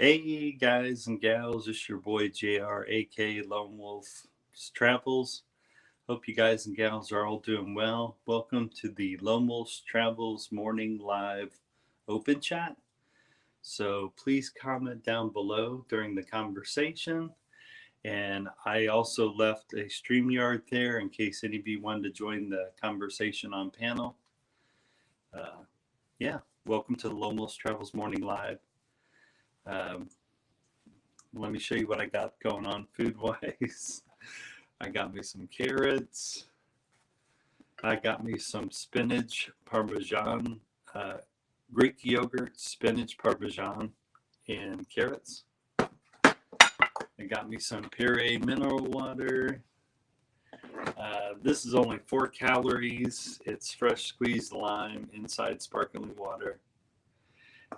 Hey guys and gals, it's your boy JR, aka Lone Wolf Travels. Hope you guys and gals are all doing well. Welcome to the Lone Wolf Travels Morning Live Open Chat. So please comment down below during the conversation. And I also left a StreamYard there in case any of you wanted to join the conversation on panel. Yeah, welcome to the Lone Wolf Travels Morning Live. Let me show you what I got going on food wise. I got me some carrots. I got me some spinach parmesan, Greek yogurt, spinach parmesan, and carrots. I got me some puree mineral water. This is only 4 calories. It's fresh squeezed lime inside sparkling water.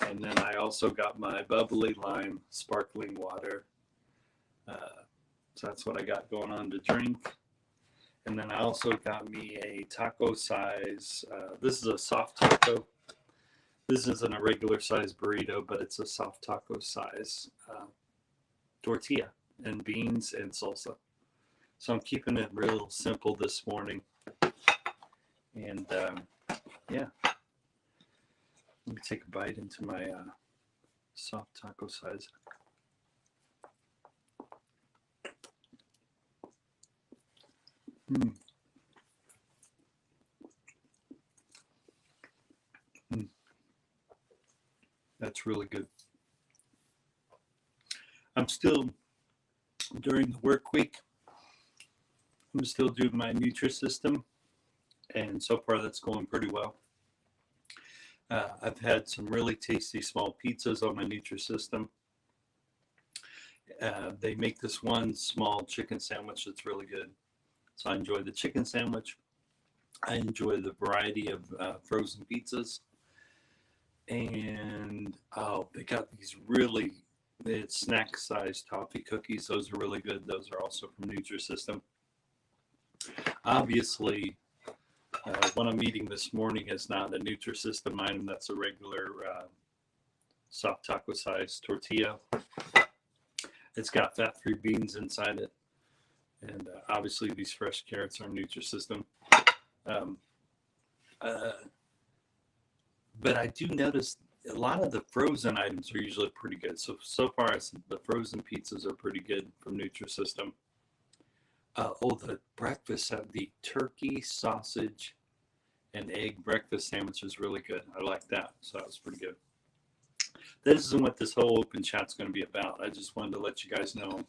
And then I also got my bubbly lime sparkling water. So that's what I got going on to drink. And then I also got me a taco size. This is a soft taco. This isn't a regular size burrito, but it's a soft taco size tortilla and beans and salsa. So I'm keeping it real simple this morning. And yeah. Let me take a bite into my soft taco size. That's really good. I'm still, during the work week, I'm still doing my Nutrisystem, and so far that's going pretty well. I've had some really tasty small pizzas on my Nutrisystem. They make this one small chicken sandwich that's really good. So I enjoy the chicken sandwich. I enjoy the variety of frozen pizzas. And they got these really snack sized toffee cookies. Those are really good. Those are also from Nutrisystem. Obviously, what I'm eating this morning is not a Nutrisystem item. That's a regular soft taco size tortilla. It's got fat-free beans inside it. And obviously these fresh carrots are Nutrisystem. But I do notice a lot of the frozen items are usually pretty good. So far, the frozen pizzas are pretty good from Nutrisystem. The breakfast, the turkey, sausage, and egg breakfast sandwich is really good. I like that. So that was pretty good. This isn't what this whole open chat's going to be about. I just wanted to let you guys know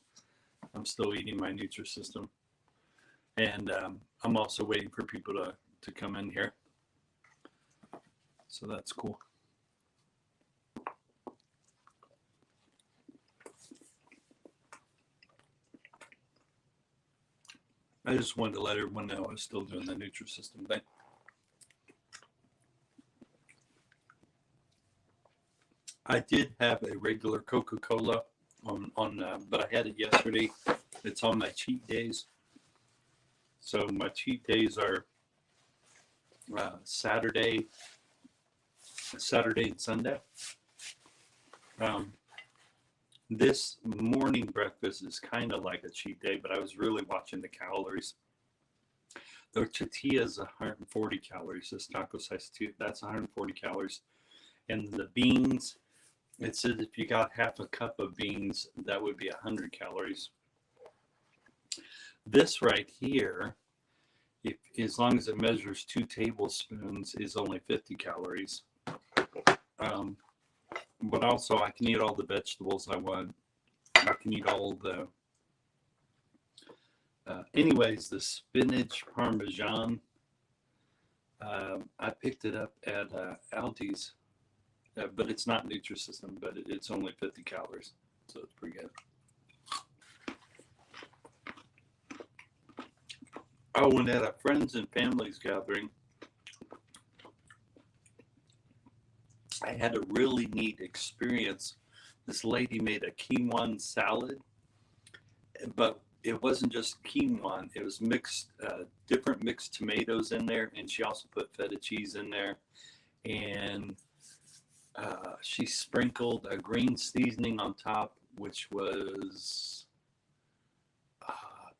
I'm still eating my Nutrisystem. And I'm also waiting for people to come in here. So that's cool. I just wanted to let everyone know I was still doing the Nutrisystem thing. I did have a regular Coca-Cola but I had it yesterday. It's on my cheat days. So my cheat days are Saturday and Sunday. This morning breakfast is kind of like a cheat day, but I was really watching the calories. The tortilla is 140 calories. This taco size, that's 140 calories. And the beans, it says if you got half a cup of beans, that would be 100 calories. This right here, as long as it measures 2 tablespoons, is only 50 calories. But also I can eat all the vegetables I want. I can eat all the anyways, the spinach parmesan, I picked it up at Aldi's, but it's not Nutrisystem, but it's only 50 calories, so it's pretty good. And at a friends and families gathering, I had a really neat experience. This lady made a quinoa salad, but it wasn't just quinoa. It was mixed, different mixed tomatoes in there, and she also put feta cheese in there. And she sprinkled a green seasoning on top, which was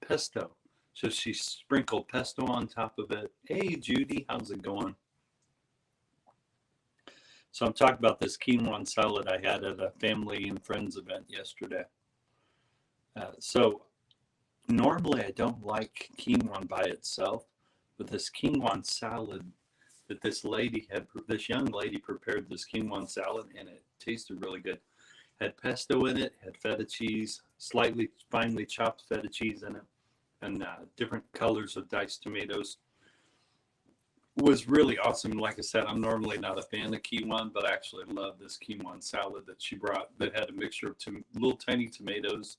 pesto. So she sprinkled pesto on top of it. Hey, Judy, how's it going? So I'm talking about this quinoa salad I had at a family and friends event yesterday. So normally I don't like quinoa by itself, but this quinoa salad that this young lady prepared this quinoa salad, and it tasted really good. Had pesto in it, had feta cheese, slightly finely chopped feta cheese in it, and different colors of diced tomatoes. Was really awesome. Like I said, I'm normally not a fan of quinoa, but I actually love this quinoa salad that she brought that had a mixture of little tiny tomatoes,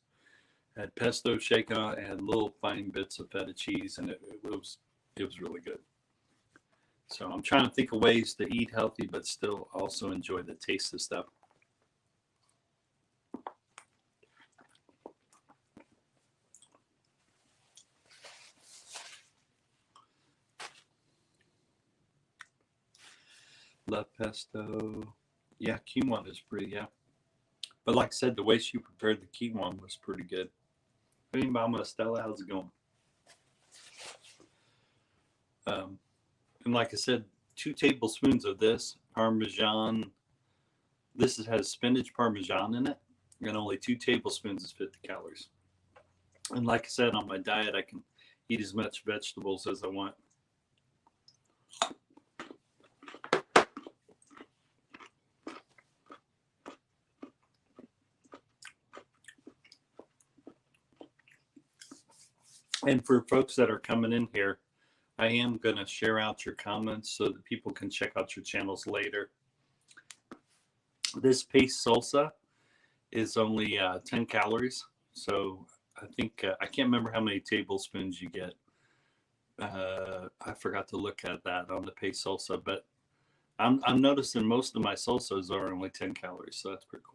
had pesto shaken on it, and little fine bits of feta cheese, and it was really good. So I'm trying to think of ways to eat healthy, but still also enjoy the taste of stuff. Love pesto. Yeah, quinoa is pretty, yeah. But like I said, the way she prepared the quinoa was pretty good. Hey, Mama Stella, how's it going? And like I said, 2 tablespoons of this Parmesan. This has spinach Parmesan in it, and only 2 tablespoons is 50 calories. And like I said, on my diet, I can eat as much vegetables as I want. And for folks that are coming in here, I am going to share out your comments so that people can check out your channels later. This paste salsa is only 10 calories. So I think, I can't remember how many tablespoons you get. I forgot to look at that on the paste salsa, but I'm noticing most of my salsas are only 10 calories. So that's pretty cool.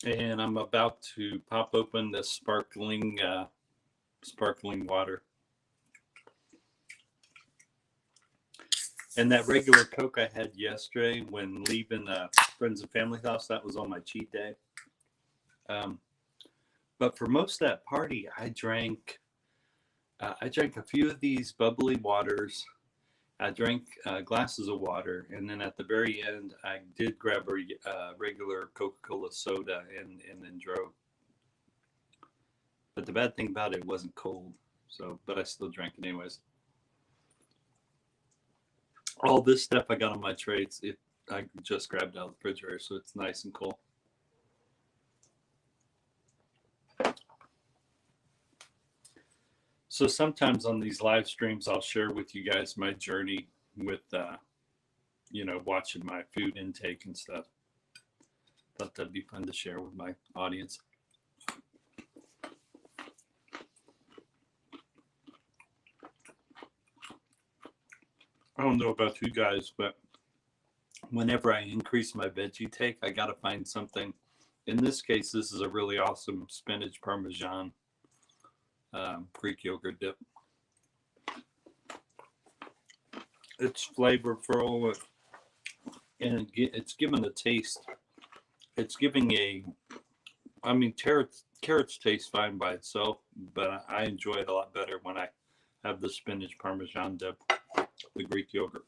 And I'm about to pop open this sparkling water. And that regular Coke I had yesterday when leaving friends and family house, that was on my cheat day. But for most of that party, I drank a few of these bubbly waters. I drank glasses of water, and then at the very end, I did grab a regular Coca-Cola soda and then drove. But the bad thing about it wasn't cold, but I still drank it anyways. All this stuff I got on my tray, I just grabbed out of the refrigerator, so it's nice and cool. So sometimes on these live streams, I'll share with you guys my journey with, watching my food intake and stuff. Thought that'd be fun to share with my audience. I don't know about you guys, but whenever I increase my veggie take, I got to find something. In this case, this is a really awesome spinach Parmesan Greek yogurt dip. It's flavorful, and it's given a taste. It's giving carrots taste fine by itself, but I enjoy it a lot better when I have the spinach Parmesan dip, the Greek yogurt.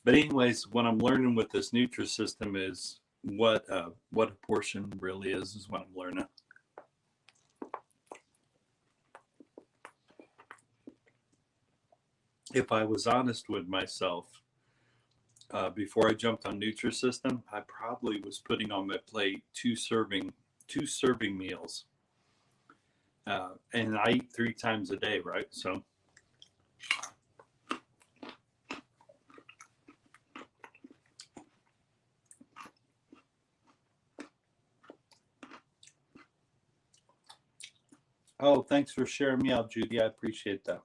But anyways, what I'm learning with this Nutrisystem is what a portion really is what I'm learning. If I was honest with myself, before I jumped on Nutrisystem, I probably was putting on my plate two serving meals, and I eat 3 times a day, right? So. Oh, thanks for sharing me out, Judy. I appreciate that.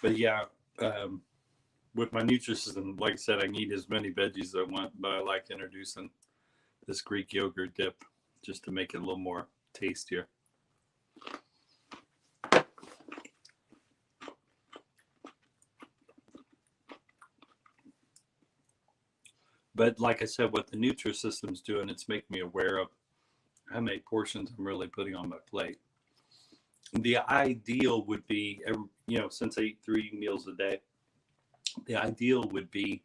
But yeah, um, with my Nutrisystem, like I said, I can eat as many veggies as I want, but I like introducing this Greek yogurt dip just to make it a little more tastier. But like I said, what the Nutrisystem's doing, it's making me aware of how many portions I'm really putting on my plate. The ideal would be, since I eat 3 meals a day, the ideal would be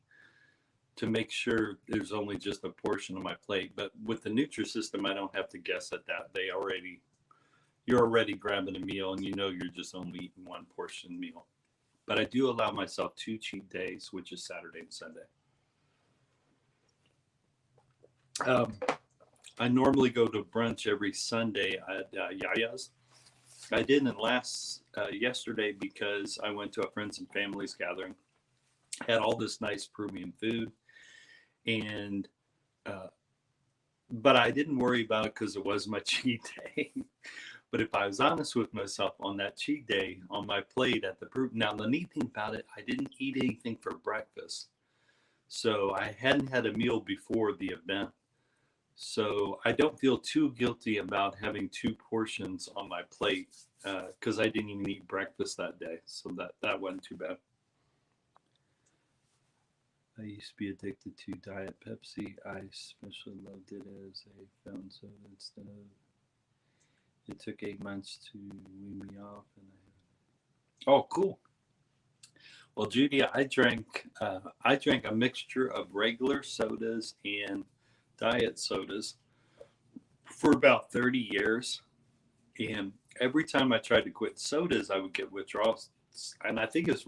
to make sure there's only just a portion of my plate. But with the Nutrisystem, I don't have to guess at that. You're already grabbing a meal, and you're just only eating one portion meal. But I do allow myself 2 cheat days, which is Saturday and Sunday. I normally go to brunch every Sunday at Yaya's. I didn't yesterday because I went to a friends and families gathering. Had all this nice Peruvian food, and but I didn't worry about it because it was my cheat day. But if I was honest with myself, on that cheat day, on my plate at the now the neat thing about it, I didn't eat anything for breakfast, so I hadn't had a meal before the event. So I don't feel too guilty about having 2 portions on my plate because I didn't even eat breakfast that day. So that wasn't too bad. I used to be addicted to Diet Pepsi. I especially loved it as a fountain soda instead of. It took 8 months to wean me off, Oh, cool. Well, Judy, I drank a mixture of regular sodas and diet sodas for about 30 years, and every time I tried to quit sodas, I would get withdrawals, and I think it's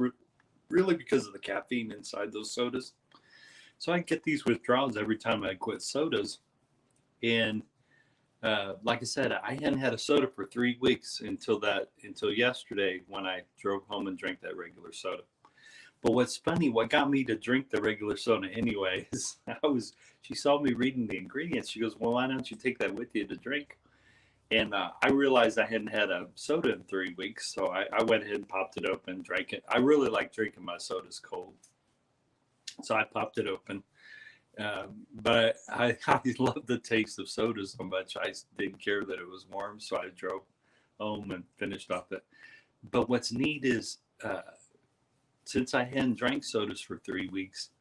really because of the caffeine inside those sodas. So I get these withdrawals every time I quit sodas, and like I said, I hadn't had a soda for 3 weeks until yesterday when I drove home and drank that regular soda. But what's funny, what got me to drink the regular soda anyway is she saw me reading the ingredients. She goes, well, why don't you take that with you to drink? And I realized I hadn't had a soda in 3 weeks. So I went ahead and popped it open and drank it. I really like drinking my sodas cold. So I popped it open. But I love the taste of soda so much. I didn't care that it was warm. So I drove home and finished off it. But what's neat is, since I hadn't drank sodas for 3 weeks,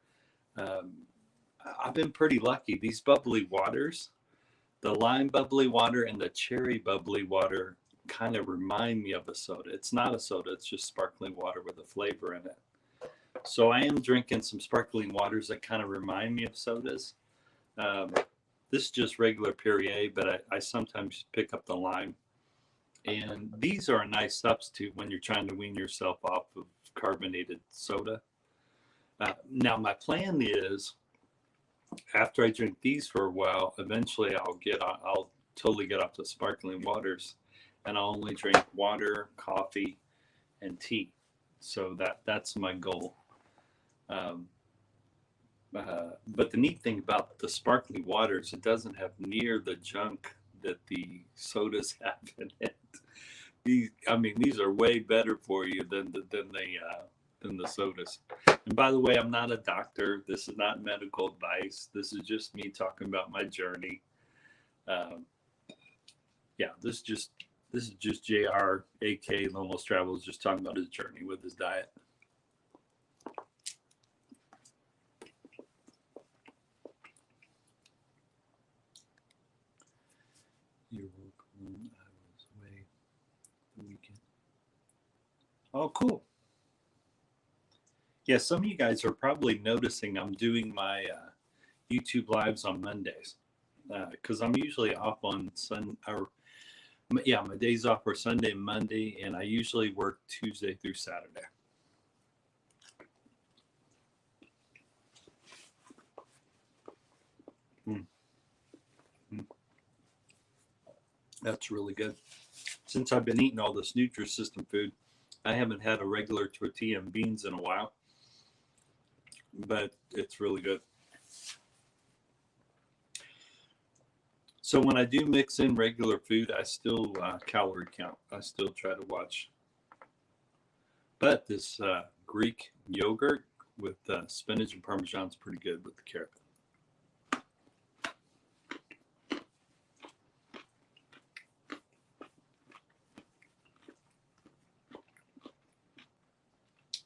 I've been pretty lucky. These bubbly waters, the lime bubbly water and the cherry bubbly water, kind of remind me of a soda. It's not a soda, it's just sparkling water with a flavor in it. So I am drinking some sparkling waters that kind of remind me of sodas. This is just regular Perrier, but I sometimes pick up the lime. And these are a nice substitute when you're trying to wean yourself off of carbonated soda. Now my plan is, after I drink these for a while, eventually I'll totally get off the sparkling waters, and I'll only drink water, coffee, and tea. So that's my goal. But the neat thing about the sparkling waters, it doesn't have near the junk that the sodas have in it. These are way better for you than the sodas. And by the way, I'm not a doctor. This is not medical advice. This is just me talking about my journey. This is just JR, aka Lomos Travels, just talking about his journey with his diet. You're welcome. I was away the weekend. Oh, cool. Yeah, some of you guys are probably noticing I'm doing my YouTube lives on Mondays because I'm usually off on my days off are Sunday and Monday, and I usually work Tuesday through Saturday. That's really good. Since I've been eating all this Nutrisystem food, I haven't had a regular tortilla and beans in a while, but it's really good. So when I do mix in regular food, I still calorie count. I still try to watch But this Greek yogurt with spinach and Parmesan is pretty good with the carrot.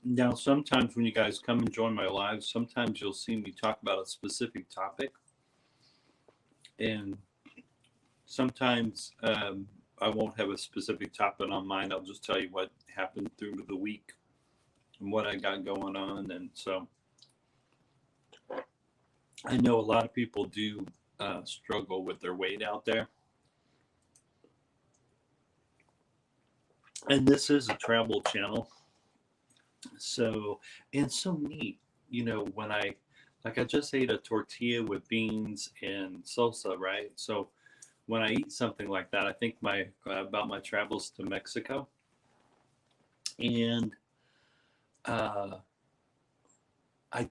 Now, sometimes when you guys come and join my lives, sometimes you'll see me talk about a specific topic. And sometimes I won't have a specific topic on mind. I'll just tell you what happened through the week and what I got going on. And so I know a lot of people do struggle with their weight out there. And this is a travel channel. So, and so neat, when I just ate a tortilla with beans and salsa, right? So when I eat something like that, I think about my travels to Mexico. And I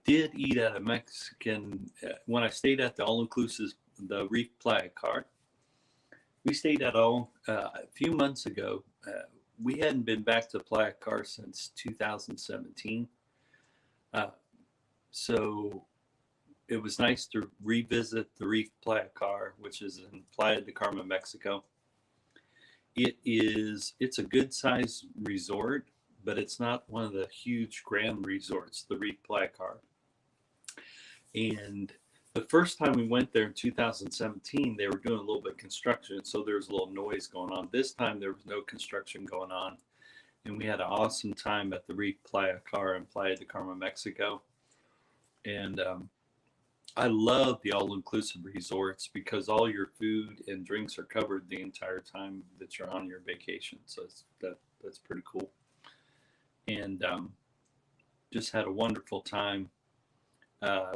did eat at a Mexican, when I stayed at the all-inclusive, the Reef Playa Car. We stayed at a few months ago. We hadn't been back to Playa Car since 2017. So it was nice to revisit the Reef Playa Car, which is in Playa del Carmen, Mexico. It's a good sized resort, but it's not one of the huge grand resorts, the Reef Playa Car. And the first time we went there in 2017, they were doing a little bit of construction, so there was a little noise going on. This time there was no construction going on, and we had an awesome time at the Reef Playa Car in Playa del Carmen, Mexico. And I love the all-inclusive resorts because all your food and drinks are covered the entire time that you're on your vacation. So that's pretty cool. And just had a wonderful time.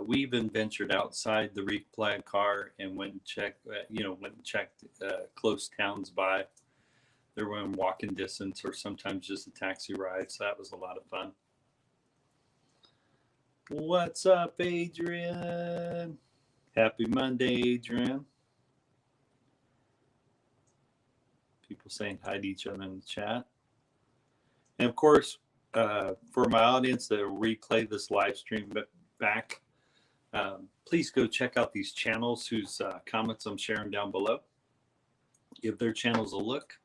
We even ventured outside the Reef Playa Car and went and checked close towns by. They were in walking distance or sometimes just a taxi ride. So that was a lot of fun. What's up, Adrian? Happy Monday, Adrian. People saying hi to each other in the chat. And of course, for my audience that will replay this live stream back, please go check out these channels whose comments I'm sharing down below. Give their channels a look.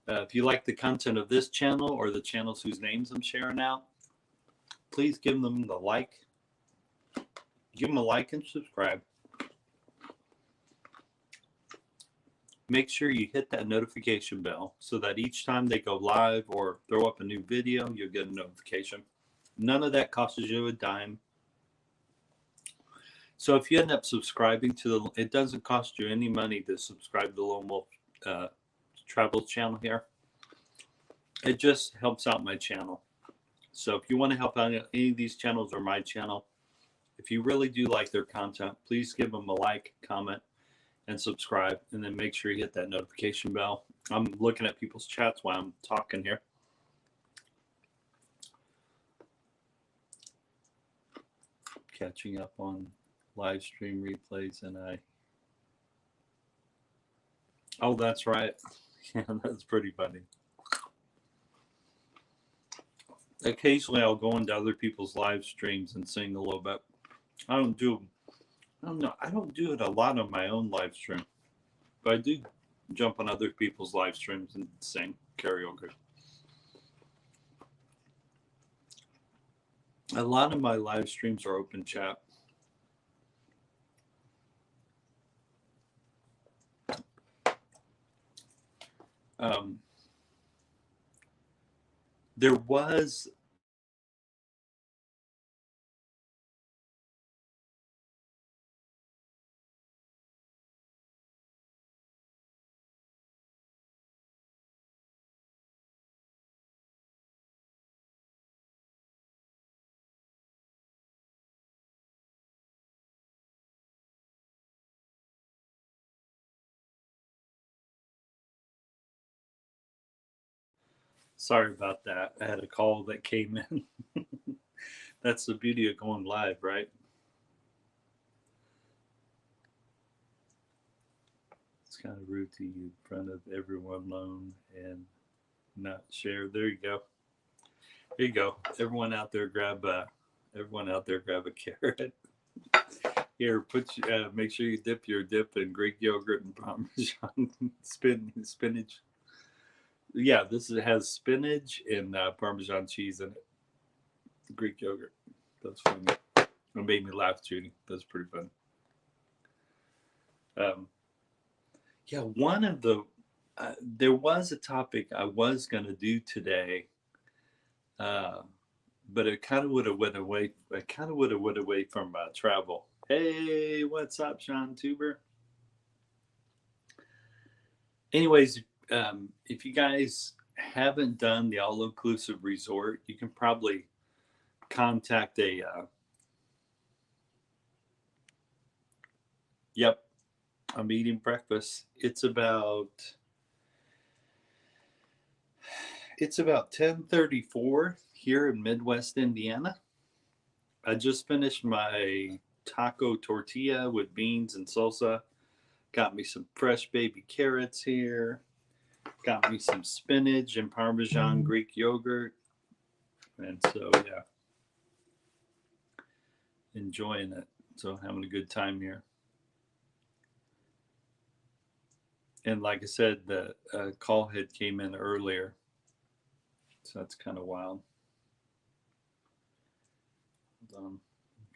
If you like the content of this channel or the channels whose names I'm sharing out, please give them the like. Give them a like and subscribe. Make sure you hit that notification bell so that each time they go live or throw up a new video, you'll get a notification. None of that costs you a dime. So if you end up subscribing it doesn't cost you any money to subscribe to the Lone Wolf Travel channel here. It just helps out my channel. So if you want to help out any of these channels or my channel, if you really do like their content, please give them a like, comment, and subscribe. And then make sure you hit that notification bell. I'm looking at people's chats while I'm talking here. Catching up on live stream replays Oh, that's right. Yeah, that's pretty funny. Occasionally I'll go into other people's live streams and sing a little bit. I don't do it a lot on my own live stream, but I do jump on other people's live streams and sing karaoke. A lot of my live streams are open chat. There was Sorry about that. I had a call that came in. That's the beauty of going live, right? It's kind of rude to you in front of everyone alone and not share. There you go. Here you go. Everyone out there grab a carrot. Here, make sure you dip your dip in Greek yogurt and Parmesan spinach. Yeah, has spinach and Parmesan cheese in it. Greek yogurt. That's funny. It made me laugh, Judy. That's pretty fun. Yeah, there was a topic I was going to do today, but it kind of would have went away. It kind of would have went away from travel. Hey, what's up, Sean Tuber? Anyways, if you guys haven't done the all-inclusive resort, you can probably contact a. Yep, I'm eating breakfast. It's about 10:34 here in Midwest Indiana. I just finished my taco tortilla with beans and salsa. Got me some fresh baby carrots here. Got me some spinach and Parmesan Greek yogurt. And so, yeah, enjoying it. So, having a good time here. And like I said, the call head came in earlier. So, that's kind of wild. Hold on.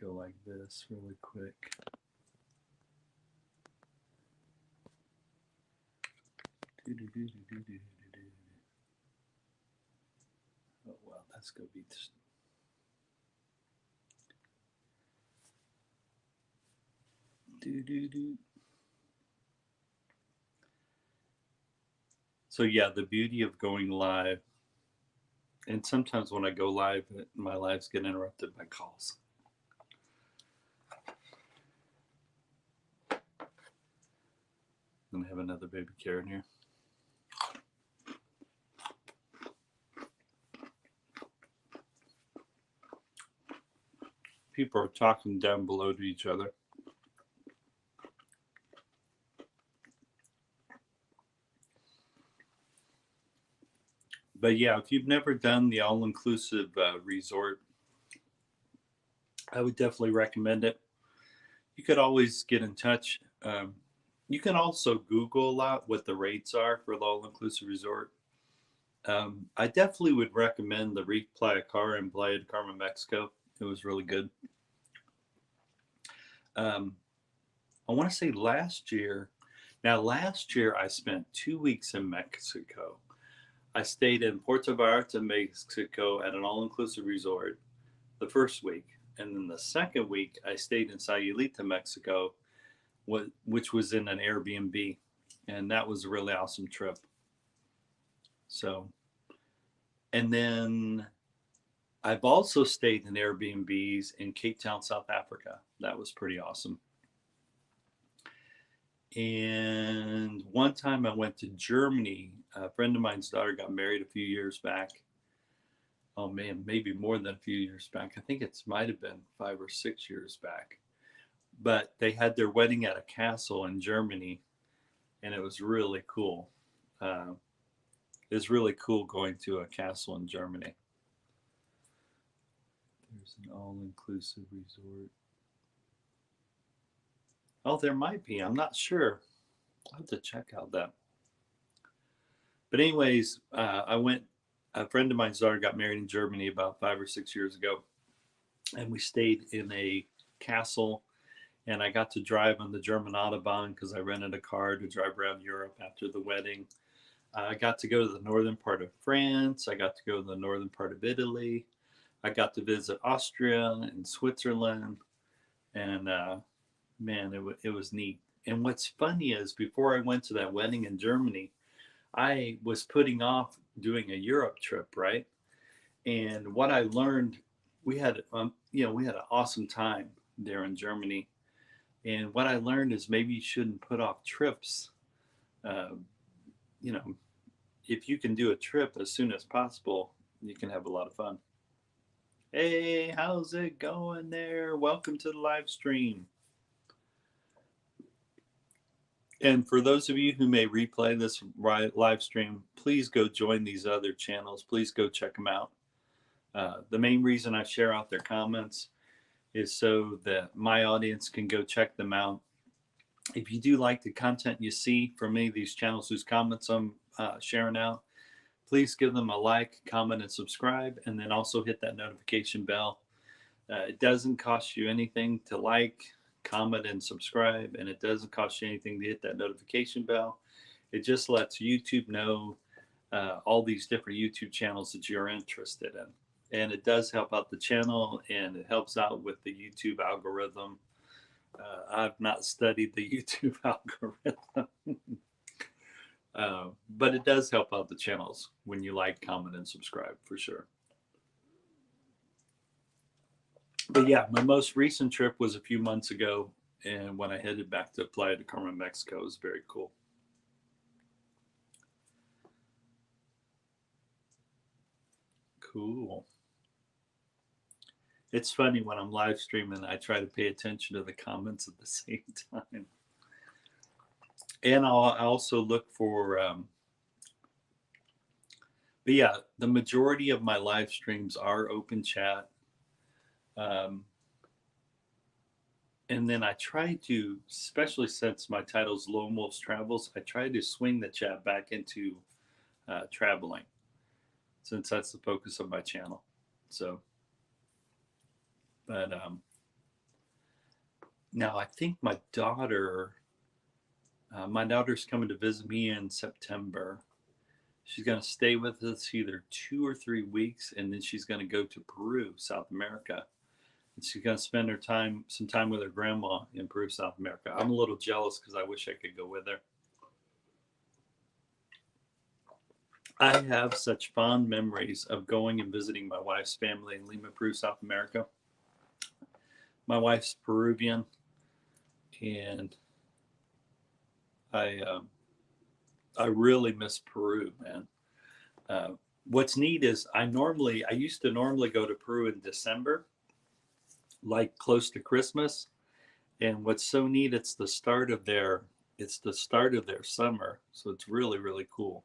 Go like this really quick. Oh, well, that's going to be. So, yeah, the beauty of going live, and sometimes when I go live, my lives get interrupted by calls. I'm gonna have another baby carrot here. People are talking down below to each other. But yeah, if you've never done the all-inclusive resort, I would definitely recommend it. You could always get in touch. You can also Google a lot what the rates are for the all-inclusive resort. I definitely would recommend the Reef Playa Car in Playa del Carmen, Mexico. It was really good. I want to say last year I spent 2 weeks in Mexico. I stayed in Puerto Vallarta, Mexico at an all-inclusive resort the first week. And then the second week, I stayed in Sayulita, Mexico, which was in an Airbnb. And that was a really awesome trip. So, and then I've also stayed in Airbnbs in Cape Town, South Africa. That was pretty awesome. And one time I went to Germany. A friend of mine's daughter got married a few years back. Oh man, maybe more than a few years back. I think it might have been 5 or 6 years back. But they had their wedding at a castle in Germany, and it was really cool. It's really cool going to a castle in Germany. There's an all-inclusive resort. Oh, there might be. I'm not sure. I'll have to check out that. But anyways, a friend of mine's daughter got married in Germany about 5 or 6 years ago. And we stayed in a castle. And I got to drive on the German Autobahn because I rented a car to drive around Europe after the wedding. I got to go to the northern part of France. I got to go to the northern part of Italy. I got to visit Austria and Switzerland. And man, it was neat. And what's funny is before I went to that wedding in Germany, I was putting off doing a Europe trip, right? And what I learned, we had an awesome time there in Germany. And what I learned is maybe you shouldn't put off trips. If you can do a trip as soon as possible, you can have a lot of fun. Hey, how's it going there? Welcome to the live stream. And for those of you who may replay this live stream, please go join these other channels. Please go check them out. The main reason I share out their comments is so that my audience can go check them out. If you do like the content you see from any of these channels whose comments I'm sharing out, please give them a like, comment, and subscribe, and then also hit that notification bell. It doesn't cost you anything to like, comment, and subscribe, and it doesn't cost you anything to hit that notification bell. It just lets YouTube know all these different YouTube channels that you're interested in. And it does help out the channel, and it helps out with the YouTube algorithm. I've not studied the YouTube algorithm, but it does help out the channels when you like, comment, and subscribe for sure. But yeah, my most recent trip was a few months ago, and when I headed back to Playa del Carmen, Mexico, it was very cool. Cool. It's funny when I'm live streaming, I try to pay attention to the comments at the same time. And I also look for, but yeah, the majority of my live streams are open chat. And then I try to, especially since my title's Lone Wolves Travels, I try to swing the chat back into traveling, since that's the focus of my channel. So, but now I think my daughter's coming to visit me in September. She's going to stay with us either 2 or 3 weeks, and then she's going to go to Peru, South America. And she's going to spend some time with her grandma in Peru, South America. I'm a little jealous because I wish I could go with her. I have such fond memories of going and visiting my wife's family in Lima, Peru, South America. My wife's Peruvian, and I really miss Peru, man. What's neat is I used to normally go to Peru in December, like close to Christmas. And what's so neat, it's the start of their summer. So it's really, really cool.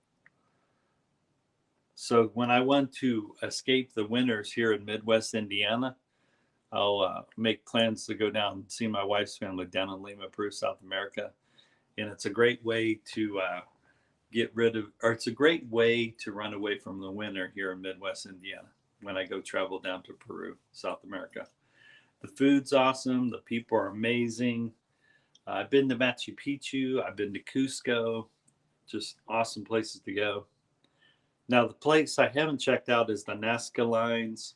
So when I want to escape the winters here in Midwest Indiana, I'll make plans to go down and see my wife's family down in Lima, Peru, South America. And it's a great way to it's a great way to run away from the winter here in Midwest Indiana when I go travel down to Peru, South America. The food's awesome. The people are amazing. I've been to Machu Picchu. I've been to Cusco. Just awesome places to go. Now, the place I haven't checked out is the Nazca Lines.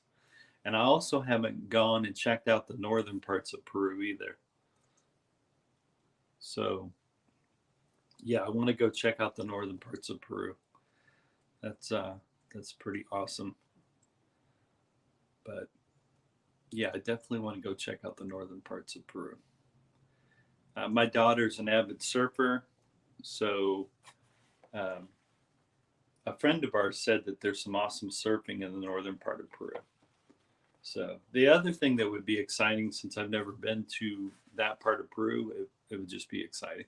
And I also haven't gone and checked out the northern parts of Peru either. So, yeah, I want to go check out the northern parts of Peru. That's pretty awesome. But yeah, I definitely want to go check out the northern parts of Peru. My daughter's an avid surfer, so a friend of ours said that there's some awesome surfing in the northern part of Peru. So the other thing that would be exciting, since I've never been to that part of Peru, it would just be exciting.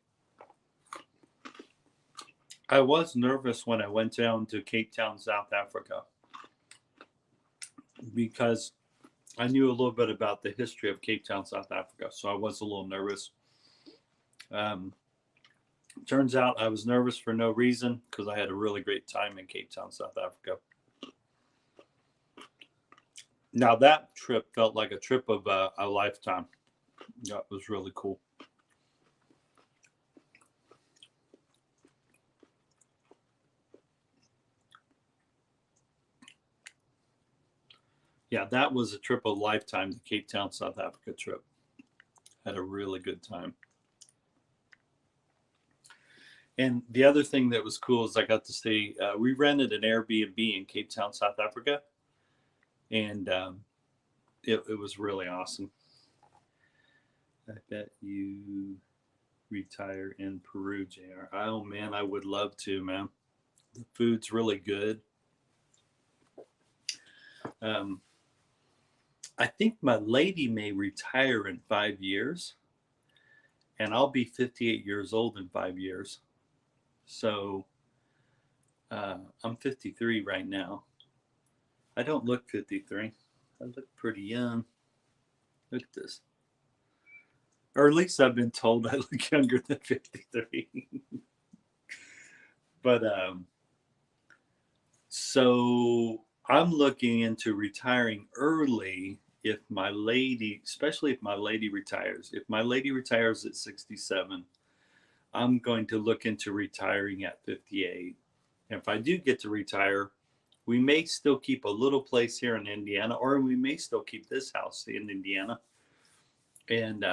I was nervous when I went down to Cape Town, South Africa, because I knew a little bit about the history of Cape Town, South Africa, so I was a little nervous. Turns out I was nervous for no reason, because I had a really great time in Cape Town, South Africa. Now that trip felt like a trip of a lifetime. Yeah, it was really cool. Yeah, that was a trip of a lifetime, the Cape Town, South Africa trip. Had a really good time. And the other thing that was cool is I got to stay, we rented an Airbnb in Cape Town, South Africa. And it was really awesome. I bet you retire in Peru, JR. Oh, man, I would love to, man. The food's really good. I think my lady may retire in 5 years, and I'll be 58 years old in 5 years. So I'm 53 right now. I don't look 53. I look pretty young. Look at this. Or at least I've been told I look younger than 53. But so I'm looking into retiring early if my lady, especially if my lady retires. If my lady retires at 67, I'm going to look into retiring at 58. And if I do get to retire, we may still keep a little place here in Indiana, or we may still keep this house in Indiana and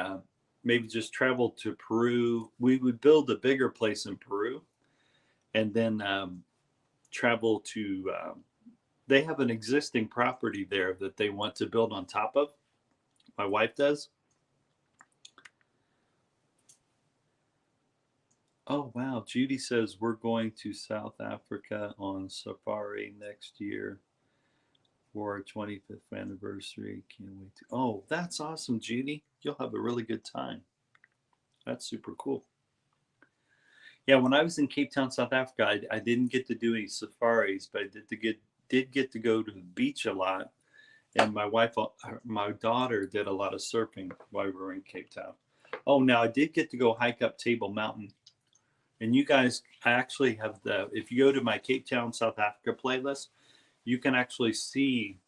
maybe just travel to Peru. We would build a bigger place in Peru and then travel to, they have an existing property there that they want to build on top of. My wife does. Oh, wow. Judy says we're going to South Africa on safari next year for our 25th anniversary. Can't wait to. Oh, that's awesome, Judy. You'll have a really good time. That's super cool. Yeah, when I was in Cape Town, South Africa, I didn't get to do any safaris, but I did get to go to the beach a lot. And my daughter did a lot of surfing while we were in Cape Town. Oh, now I did get to go hike up Table Mountain. And you guys, I actually have if you go to my Cape Town, South Africa playlist, you can actually see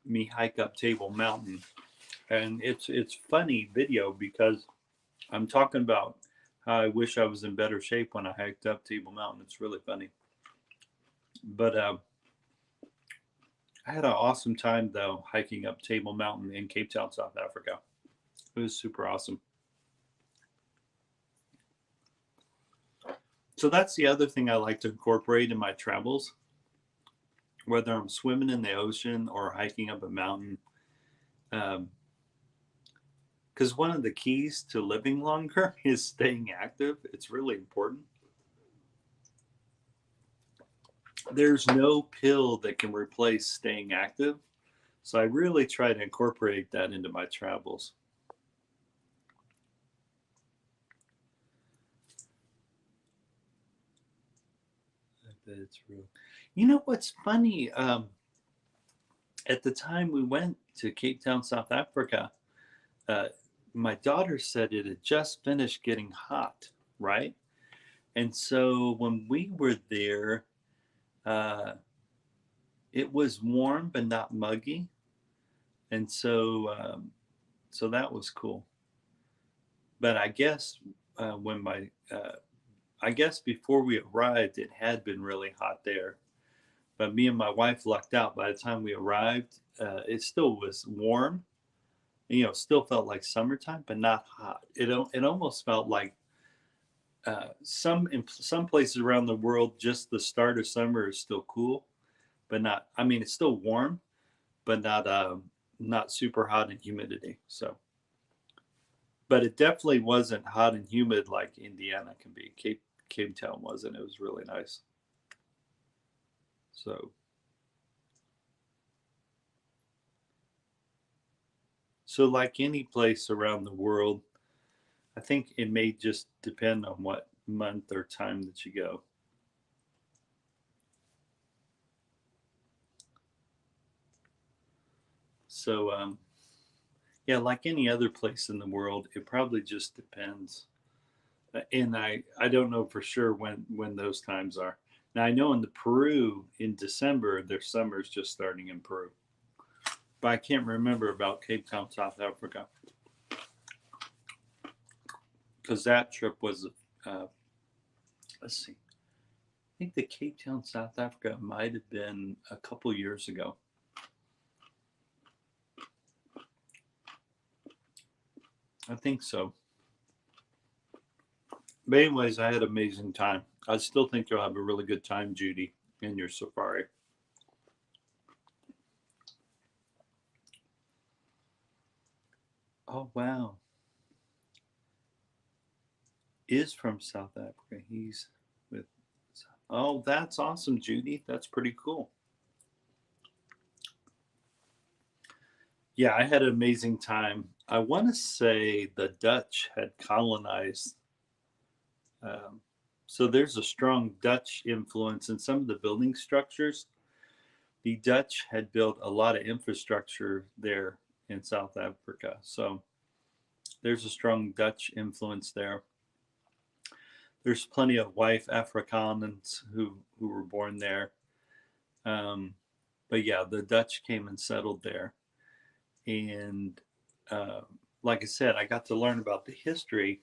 me hike up Table Mountain. And it's funny video because I'm talking about how I wish I was in better shape when I hiked up Table Mountain. It's really funny. But I had an awesome time though hiking up Table Mountain in Cape Town, South Africa. It was super awesome. So that's the other thing I like to incorporate in my travels, whether I'm swimming in the ocean or hiking up a mountain. Because one of the keys to living longer is staying active. It's really important. There's no pill that can replace staying active. So I really try to incorporate that into my travels. I bet it's real. You know what's funny? At the time we went to Cape Town, South Africa, my daughter said it had just finished getting hot, right? And so when we were there, it was warm but not muggy, and so that was cool. But I guess when I guess before we arrived, it had been really hot there. But me and my wife lucked out. By the time we arrived, it still was warm. Still felt like summertime, but not hot. It almost felt like in some places around the world, just the start of summer is still cool, but not. I mean, it's still warm, but not super hot and humidity. So, but it definitely wasn't hot and humid like Indiana can be. Cape Town wasn't. It was really nice. So like any place around the world, I think it may just depend on what month or time that you go. So yeah, like any other place in the world, it probably just depends. And I don't know for sure when those times are. Now I know in the Peru in December, their summer's just starting in Peru, but I can't remember about Cape Town, South Africa, because that trip was let's see, I think the Cape Town, South Africa might have been a couple years ago. I think so. But anyways, I had an amazing time. I still think you'll have a really good time, Judy, in your safari. Oh wow. Is from South Africa. He's with Oh, that's awesome, Judy. That's pretty cool. Yeah, I had an amazing time. I want to say the Dutch had colonized. So there's a strong Dutch influence in some of the building structures, the Dutch had built a lot of infrastructure there in South Africa. So there's a strong Dutch influence there. There's plenty of white Afrikaners who were born there. Um, but yeah, the Dutch came and settled there. And uh, like I said, I got to learn about the history.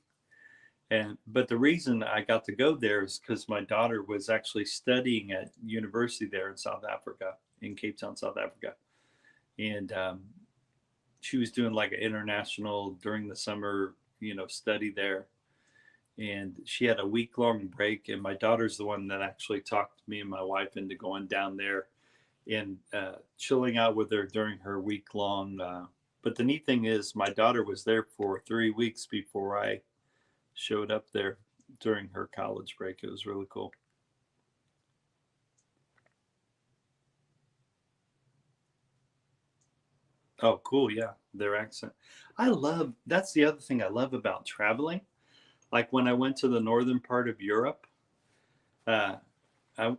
But the reason I got to go there is because my daughter was actually studying at university there in South Africa, in Cape Town, South Africa. And she was doing like an international during the summer, study there. And she had a week-long break, and my daughter's the one that actually talked me and my wife into going down there and chilling out with her during her week-long. But the neat thing is, my daughter was there for 3 weeks before I showed up there during her college break. It was really cool. Oh, cool. Yeah, their accent. That's the other thing I love about traveling. Like when I went to the northern part of Europe, uh,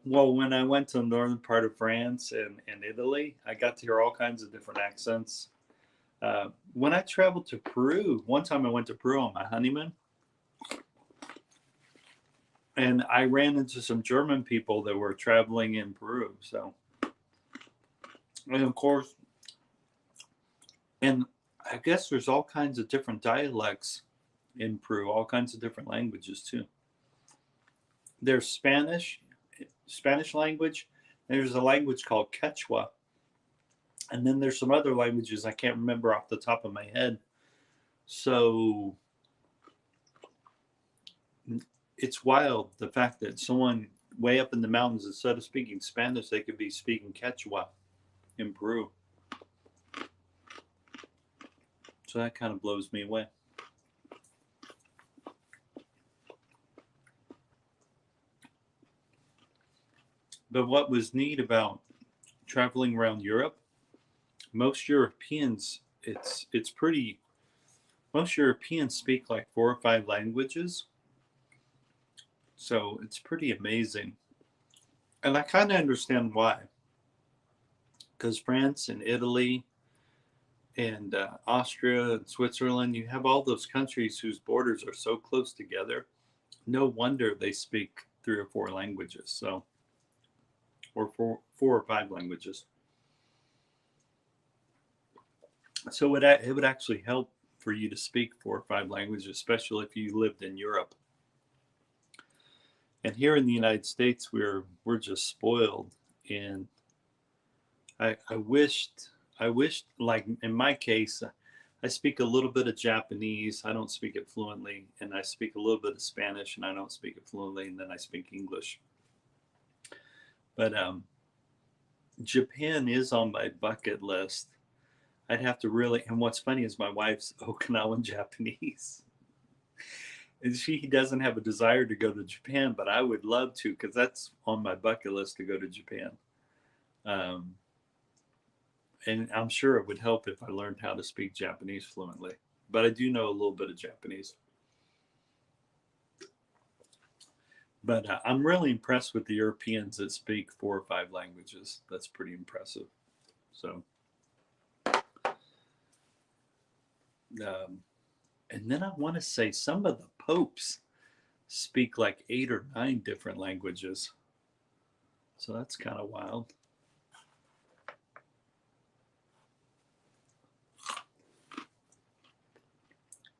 when I went to the northern part of France and Italy, I got to hear all kinds of different accents. When I traveled to Peru, one time I went to Peru on my honeymoon, and I ran into some German people that were traveling in Peru. So, and of course, and I guess there's all kinds of different dialects in Peru, all kinds of different languages too. There's Spanish language. There's a language called Quechua, and then there's some other languages I can't remember off the top of my head. So it's wild the fact that someone way up in the mountains, instead of speaking Spanish, they could be speaking Quechua in Peru. So that kind of blows me away. But what was neat about traveling around Europe, most Europeans, it's pretty. Most Europeans speak like 4 or 5 languages, so it's pretty amazing. And I kind of understand why, because France and Italy and Austria and Switzerland, you have all those countries whose borders are so close together. No wonder they speak 3 or 4 languages. So, or 4 or 5 languages. So it would actually help for you to speak 4 or 5 languages, especially if you lived in Europe. And here in the United States, we're just spoiled. And I wished like in my case, I speak a little bit of Japanese. I don't speak it fluently, and I speak a little bit of Spanish, and I don't speak it fluently, and then I speak English. But Japan is on my bucket list. I'd have to really. And what's funny is my wife's Okinawan Japanese, and she doesn't have a desire to go to Japan, but I would love to because that's on my bucket list to go to Japan. Um, and I'm sure it would help if I learned how to speak Japanese fluently. But I do know a little bit of Japanese. But I'm really impressed with the Europeans that speak 4 or 5 languages. That's pretty impressive. So, and then I want to say some of the popes speak like 8 or 9 different languages. So that's kind of wild.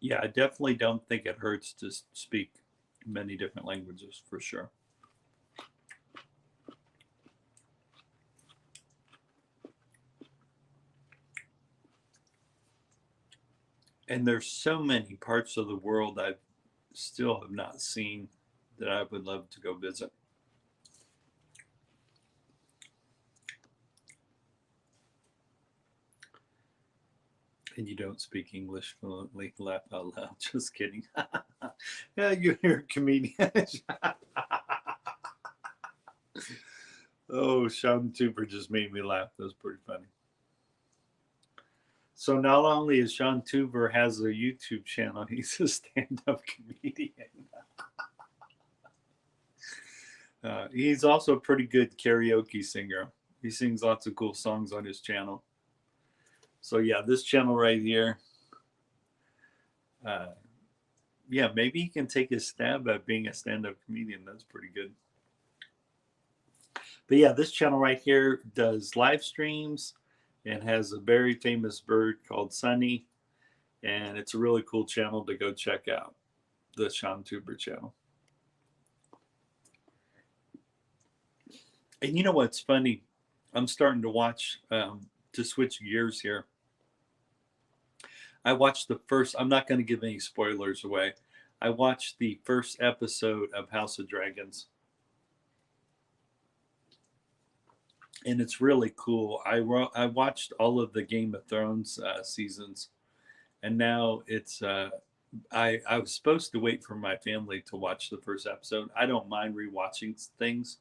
Yeah, I definitely don't think it hurts to speak many different languages for sure. And there's so many parts of the world I still have not seen that I would love to go visit. And you don't speak English fluently. Laugh out loud. Just kidding. Yeah, you're a comedian. Oh, Sean Tuber just made me laugh. That was pretty funny. So not only is Sean Tuber has a YouTube channel, he's a stand-up comedian. He's also a pretty good karaoke singer. He sings lots of cool songs on his channel. So yeah, this channel right here. Yeah, maybe he can take his stab at being a stand-up comedian. That's pretty good. But yeah, this channel right here does live streams and has a very famous bird called Sunny. And it's a really cool channel to go check out, the Sean Tuber channel. And you know what's funny? I'm starting to watch, to switch gears here. I watched the first, I'm not going to give any spoilers away. I watched the first episode of House of Dragons. And it's really cool. I watched all of the Game of Thrones seasons, and now it's I was supposed to wait for my family to watch the first episode. I don't mind rewatching things.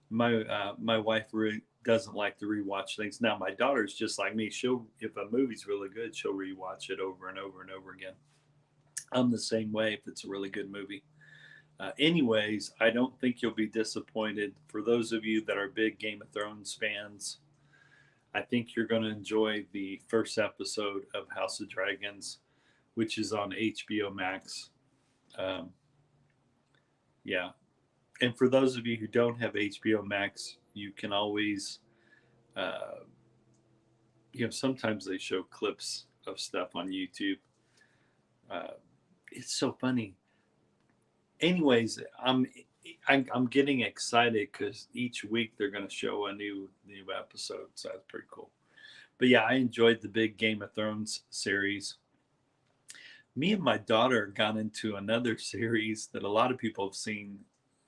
My wife really doesn't like to rewatch things. Now my daughter's just like me. She'll, if a movie's really good, she'll rewatch it over and over and over again. I'm the same way if it's a really good movie. Anyways, I don't think you'll be disappointed. For those of you that are big Game of Thrones fans, I think you're going to enjoy the first episode of House of Dragons, which is on HBO Max. Yeah. And for those of you who don't have HBO Max, you can always, sometimes they show clips of stuff on YouTube. It's so funny. Anyways, I'm getting excited because each week they're going to show a new episode, so that's pretty cool. But yeah, I enjoyed the big Game of Thrones series. Me and my daughter got into another series that a lot of people have seen,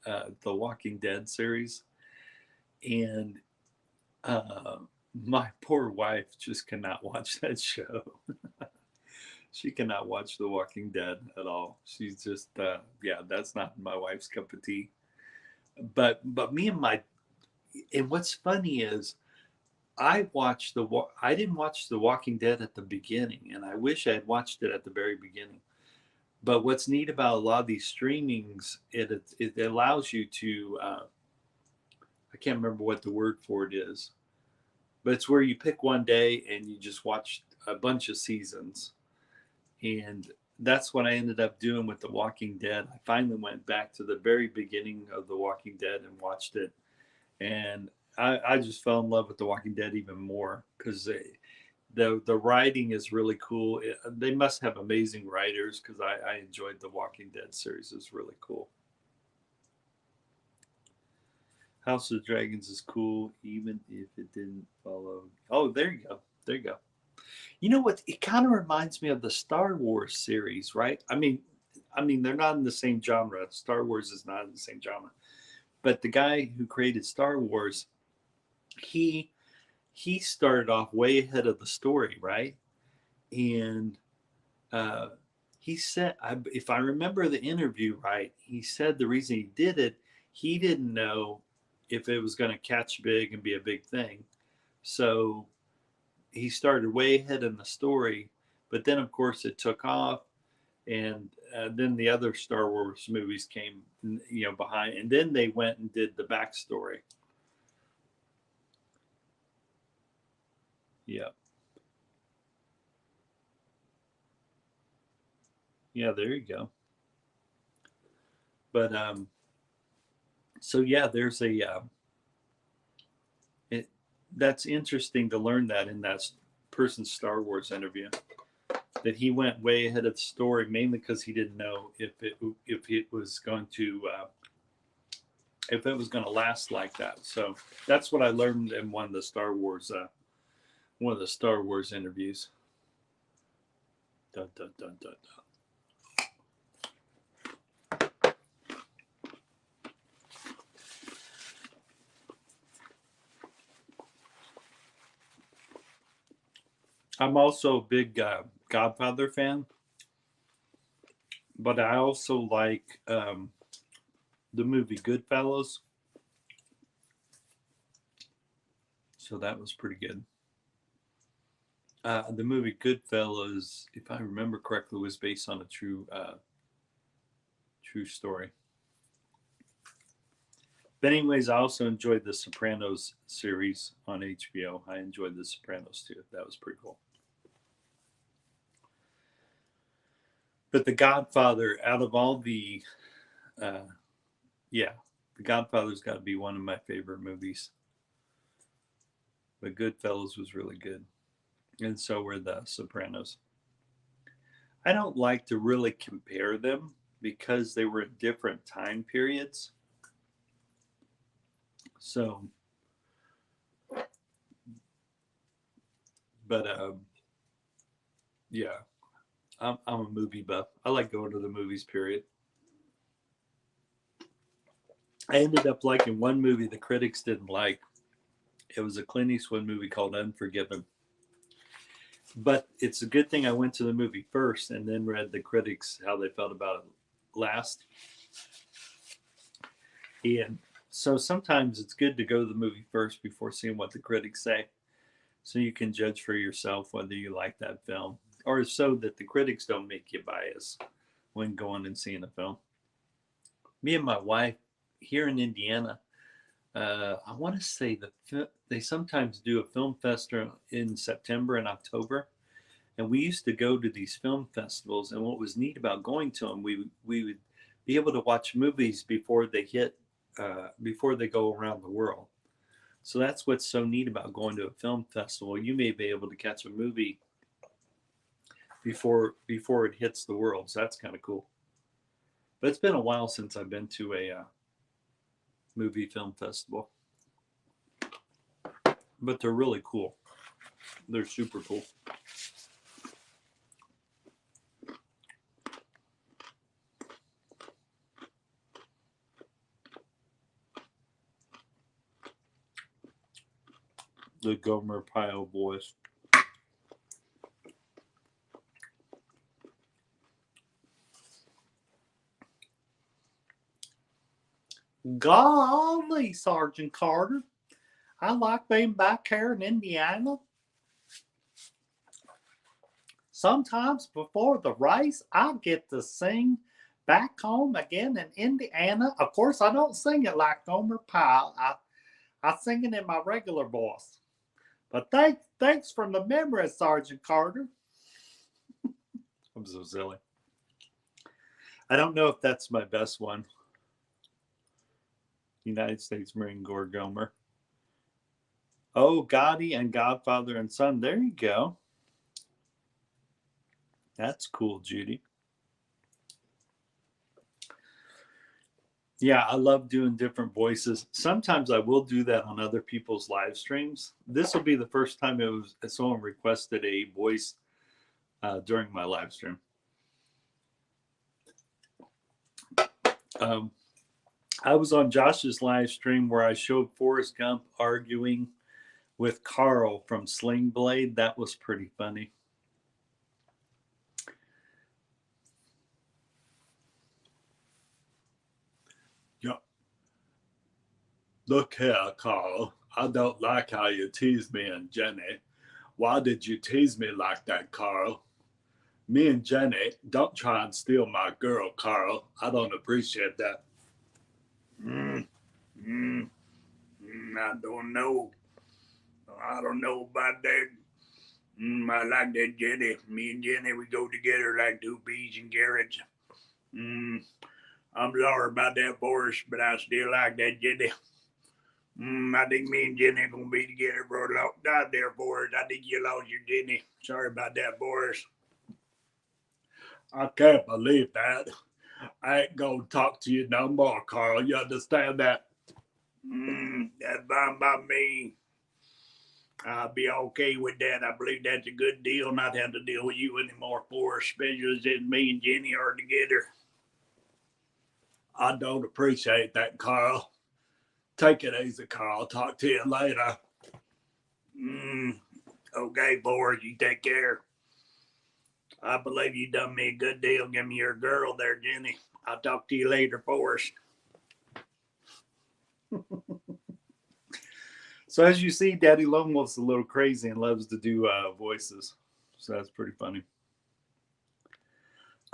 the Walking Dead series, and my poor wife just cannot watch that show. She cannot watch The Walking Dead at all. She's just, yeah, that's not my wife's cup of tea. But me and what's funny is I didn't watch The Walking Dead at the beginning, and I wish I had watched it at the very beginning. But what's neat about a lot of these streamings, it allows you to, I can't remember what the word for it is, but it's where you pick one day and you just watch a bunch of seasons. And that's what I ended up doing with The Walking Dead. I finally went back to the very beginning of The Walking Dead and watched it. And I just fell in love with The Walking Dead even more because the writing is really cool. They must have amazing writers because I enjoyed The Walking Dead series. It's really cool. House of Dragons is cool, even if it didn't follow. Oh, there you go. There you go. You know what? It kind of reminds me of the Star Wars series, right? I mean, they're not in the same genre. Star Wars is not in the same genre. But the guy who created Star Wars, he started off way ahead of the story, right? And he said, if I remember the interview right, he said the reason he did it, he didn't know if it was going to catch big and be a big thing. So he started way ahead in the story, but then of course it took off, and then the other Star Wars movies came, behind, and then they went and did the backstory. Yeah. Yeah, there you go. But so yeah, there's that's interesting to learn that in that person's Star Wars interview, that he went way ahead of the story mainly because he didn't know if it was going to last like that. So that's what I learned in one of the Star Wars interviews. Dun, dun, dun, dun, dun. I'm also a big Godfather fan, but I also like the movie Goodfellas. So that was pretty good. The movie Goodfellas, if I remember correctly, was based on a true story. But anyways, I also enjoyed the Sopranos series on HBO. I enjoyed the Sopranos too. That was pretty cool. But The Godfather, out of all the, uh, yeah, The Godfather's got to be one of my favorite movies. But Goodfellas was really good, and so were the Sopranos. I don't like to really compare them because they were at different time periods. So, but yeah, I'm a movie buff. I like going to the movies. Period. I ended up liking one movie the critics didn't like. It was a Clint Eastwood movie called Unforgiven. But it's a good thing I went to the movie first and then read the critics how they felt about it last. And so sometimes it's good to go to the movie first before seeing what the critics say, so you can judge for yourself whether you like that film, or so that the critics don't make you biased when going and seeing a film. Me and my wife here in Indiana, I want to say they sometimes do a film festival in September and October, and we used to go to these film festivals. And what was neat about going to them, we would be able to watch movies before they go around the world. So that's what's so neat about going to a film festival. You may be able to catch a movie before it hits the world. So that's kind of cool. But it's been a while since I've been to a movie film festival. But they're really cool. They're super cool. The Gomer Pyle voice. Golly, Sergeant Carter. I like being back here in Indiana. Sometimes before the race, I get to sing back home again in Indiana. Of course, I don't sing it like Gomer Pyle. I sing it in my regular voice. But thanks for the memory, Sergeant Carter. I'm so silly. I don't know if that's my best one. United States Marine Corps Gomer. Oh, Gotti and Godfather and Son. There you go. That's cool, Judy. Yeah, I love doing different voices. Sometimes I will do that on other people's live streams. This will be the first time someone requested a voice during my live stream. I was on Josh's live stream where I showed Forrest Gump arguing with Carl from Sling Blade. That was pretty funny. Yeah. Look here, Carl. I don't like how you tease me and Jenny. Why did you tease me like that, Carl? Me and Jenny, don't try and steal my girl, Carl. I don't appreciate that. I don't know. I don't know about that. I like that Jenny. Me and Jenny, we go together like two peas and carrots. I'm sorry about that, Forrest, but I still like that Jenny. I think me and Jenny are gonna be together for a long time there, Forrest. I think you lost your Jenny. Sorry about that, Forrest. I can't believe that. I ain't gonna talk to you no more, Carl. You understand that? That's fine by me. I'll be okay with that. I believe that's a good deal. Not have to deal with you anymore, Forrest, especially since me and Jenny are together. I don't appreciate that, Carl. Take it easy, Carl. Talk to you later. Okay, Forrest, you take care. I believe you done me a good deal. Give me your girl there, Jenny. I'll talk to you later, Forrest. So as you see, Daddy Lone Wolf's a little crazy and loves to do voices. So that's pretty funny.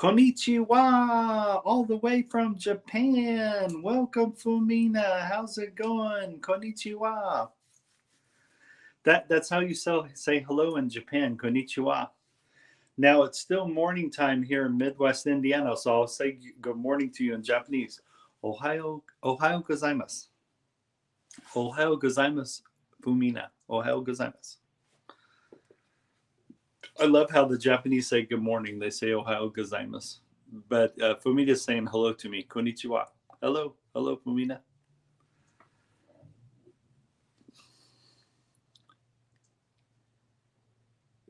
Konnichiwa, all the way from Japan. Welcome, Fumina. How's it going? Konnichiwa. That's how you say hello in Japan. Konnichiwa. Now it's still morning time here in Midwest Indiana, so I'll say good morning to you in Japanese. Ohayo gozaimasu. Ohayo gozaimasu, Fumina. Ohayo gozaimasu. I love how the Japanese say good morning. They say Ohayo gozaimasu. But Fumina is saying hello to me. Konnichiwa. Hello. Hello, Fumina.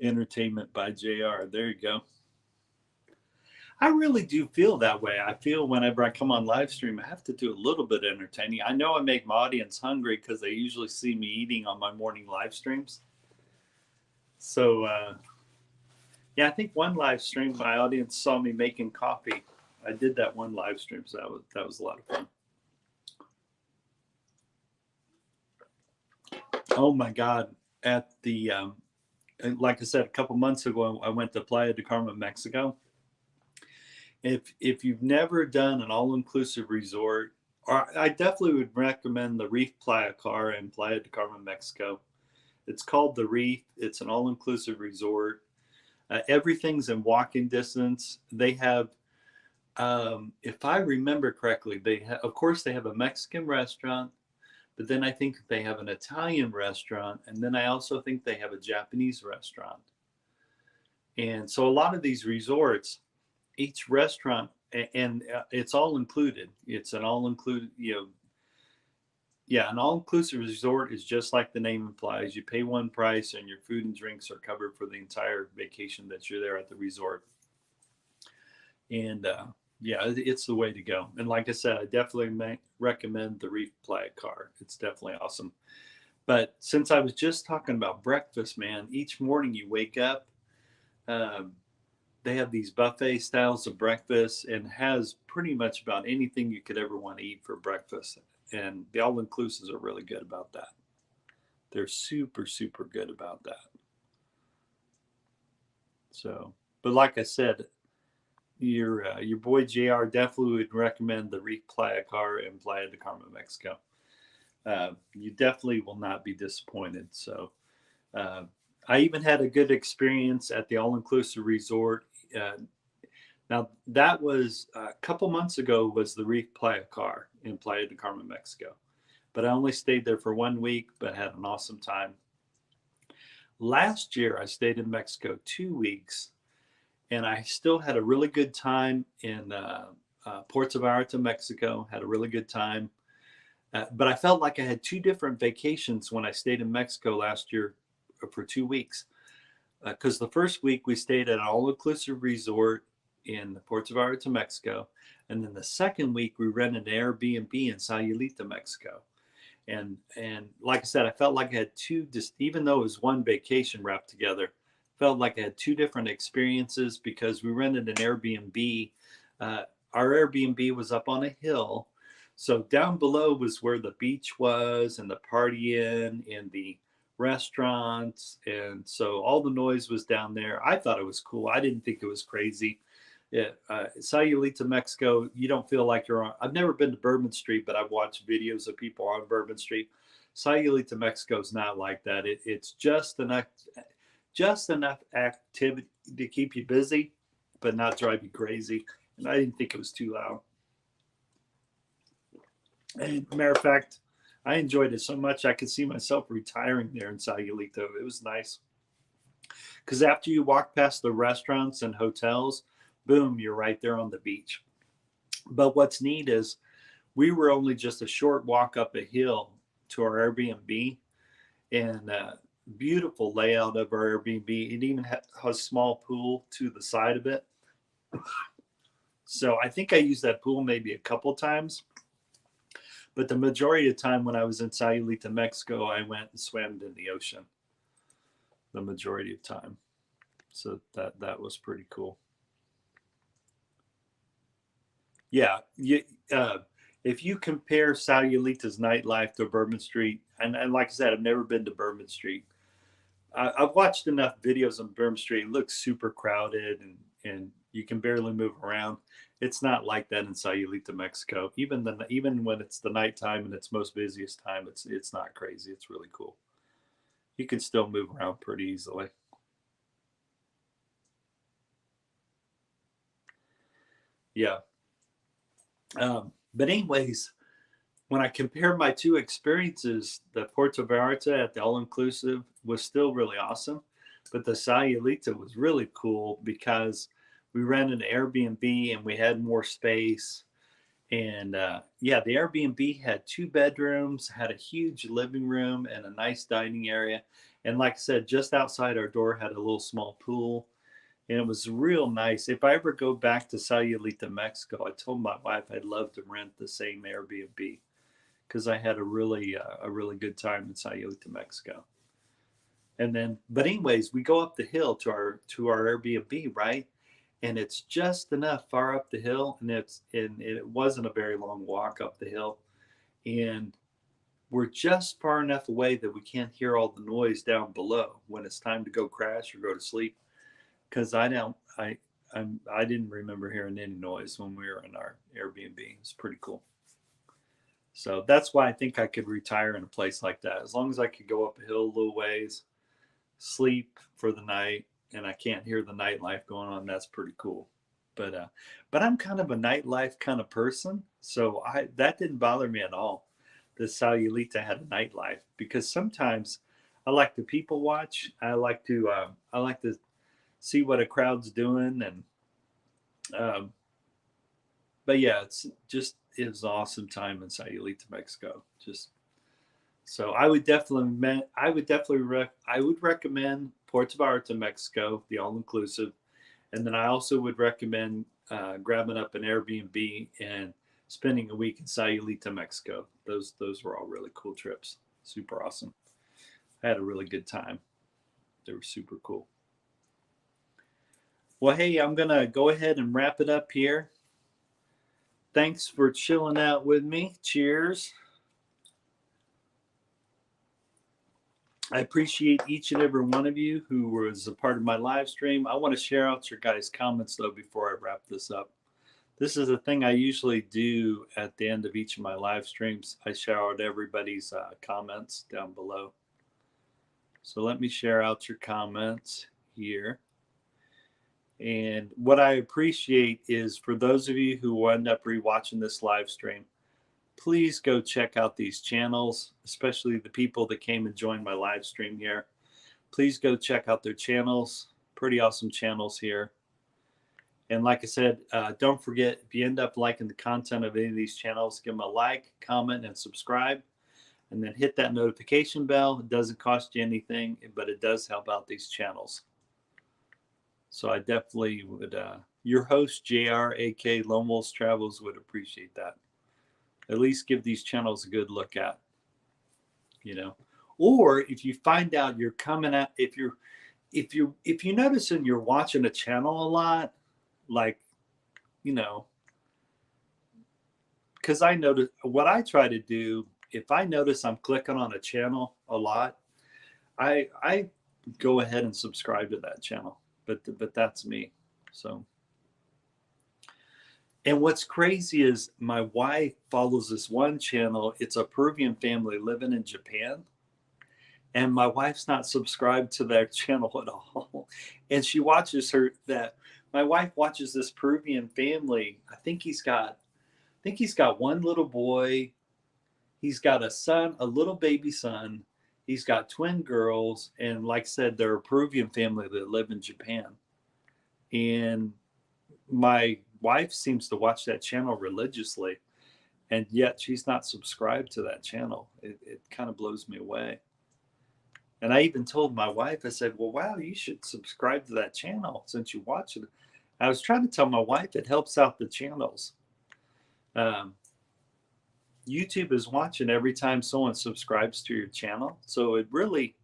Entertainment by JR. There you go. I really do feel that way. I feel whenever I come on live stream, I have to do a little bit of entertaining. I know I make my audience hungry because they usually see me eating on my morning live streams. So, yeah, I think one live stream, my audience saw me making coffee. I did that one live stream, so that was a lot of fun. Oh my God! At the like I said, a couple months ago, I went to Playa del Carmen, Mexico. If you've never done an all-inclusive resort, or I definitely would recommend the Reef Playa Car in Playa del Carmen, Mexico. It's called the Reef. It's an all-inclusive resort. Everything's in walking distance. They have, if I remember correctly, of course they have a Mexican restaurant, but then I think they have an Italian restaurant, and then I also think they have a Japanese restaurant. And so a lot of these resorts, each restaurant, and it's all included. It's an all included, an all inclusive resort is just like the name implies. You pay one price and your food and drinks are covered for the entire vacation that you're there at the resort. And it's the way to go. And like I said, I definitely recommend the Reef Playa Car. It's definitely awesome. But since I was just talking about breakfast, man, each morning you wake up, they have these buffet styles of breakfast and has pretty much about anything you could ever want to eat for breakfast. And the all-inclusives are really good about that. They're super, super good about that. So, but like I said, your boy JR definitely would recommend the Reef Playa Car in Playa del Carmen, Mexico. You definitely will not be disappointed. So, I even had a good experience at the all-inclusive resort. Now that was a couple months ago. Was the Reef Playa Car in Playa del Carmen, Mexico? But I only stayed there for 1 week, but had an awesome time. Last year, I stayed in Mexico 2 weeks, and I still had a really good time in Puerto Vallarta, Mexico. Had a really good time, but I felt like I had two different vacations when I stayed in Mexico last year for 2 weeks. Because the first week we stayed at an all-inclusive resort in Puerto Vallarta, Mexico, and then the second week we rented an Airbnb in Sayulita, Mexico. And like I said, I felt like I had even though it was one vacation wrapped together, felt like I had two different experiences because we rented an Airbnb. Our Airbnb was up on a hill, so down below was where the beach was and the party inn and the restaurants, and so all the noise was down there. I thought it was cool. I didn't think it was crazy. Sayulita, Mexico, you don't feel like you're on. I've never been to Bourbon Street, but I've watched videos of people on Bourbon Street. Sayulita, Mexico is not like that. It's just enough activity to keep you busy, but not drive you crazy. And I didn't think it was too loud. And matter of fact, I enjoyed it so much I could see myself retiring there in Sayulita. It was nice. Because after you walk past the restaurants and hotels, boom, you're right there on the beach. But what's neat is we were only just a short walk up a hill to our Airbnb, and beautiful layout of our Airbnb. It even has a small pool to the side of it. So I think I used that pool maybe a couple times. But the majority of the time when I was in Sayulita, Mexico, I went and swam in the ocean. The majority of time. So that was pretty cool. Yeah, if you compare Sayulita's nightlife to Bourbon Street, and like I said, I've never been to Bourbon Street. I've watched enough videos on Bourbon Street. It looks super crowded, and You can barely move around. It's not like that in Sayulita, Mexico. Even when it's the nighttime and it's most busiest time, it's not crazy. It's really cool. You can still move around pretty easily. Yeah. But anyways, when I compare my two experiences, the Puerto Vallarta at the all inclusive was still really awesome, but the Sayulita was really cool because we rented an Airbnb and we had more space. And yeah, the Airbnb had 2 bedrooms, had a huge living room and a nice dining area. And like I said, just outside our door had a little small pool. And it was real nice. If I ever go back to Sayulita, Mexico, I told my wife I'd love to rent the same Airbnb because I had a really good time in Sayulita, Mexico. And then, but anyways, we go up the hill to our Airbnb, right? And it's just enough far up the hill, and it wasn't a very long walk up the hill, and we're just far enough away that we can't hear all the noise down below when it's time to go crash or go to sleep. Because I didn't remember hearing any noise when we were in our Airbnb. It's pretty cool. So that's why I think I could retire in a place like that. As long as I could go up a hill a little ways, sleep for the night, and I can't hear the nightlife going on, that's pretty cool. But I'm kind of a nightlife kind of person, so I that didn't bother me at all. The Sayulita had a nightlife because sometimes I like to people watch. I like to see what a crowd's doing, and um, but yeah, it was an awesome time in Sayulita, Mexico. Just so I would recommend Puerto Vallarta, Mexico, the all inclusive, and then I also would recommend grabbing up an Airbnb and spending a week in Sayulita, Mexico. Those were all really cool trips. Super awesome. I had a really good time. They were super cool. Well, hey, I'm gonna go ahead and wrap it up here. Thanks for chilling out with me. Cheers. I appreciate each and every one of you who was a part of my live stream. I want to share out your guys' comments though before I wrap this up. This is a thing I usually do at the end of each of my live streams. I share out everybody's comments down below. So let me share out your comments here. And what I appreciate is for those of you who end up rewatching this live stream, please go check out these channels, especially the people that came and joined my live stream here. Please go check out their channels. Pretty awesome channels here. And like I said, don't forget, if you end up liking the content of any of these channels, give them a like, comment, and subscribe. And then hit that notification bell. It doesn't cost you anything, but it does help out these channels. So I definitely would, your host, JR, aka Lone Wolves Travels, would appreciate that. At least give these channels a good look at, you know. Or if you find out you're coming at, if you notice and you're watching a channel a lot, like, you know, because I notice what I try to do, if I notice I'm clicking on a channel a lot, I go ahead and subscribe to that channel. But that's me. So, and what's crazy is my wife follows this one channel. It's a Peruvian family living in Japan, and my wife's not subscribed to their channel at all. And she watches my wife watches this Peruvian family. I think he's got one little boy. He's got a son, a little baby son. He's got twin girls, and like I said, they're a Peruvian family that live in Japan. And my wife seems to watch that channel religiously, and yet she's not subscribed to that channel. It kind of blows me away. And I even told my wife, I said, well, wow, you should subscribe to that channel since you watch it. I was trying to tell my wife it helps out the channels. YouTube is watching every time someone subscribes to your channel. So it really,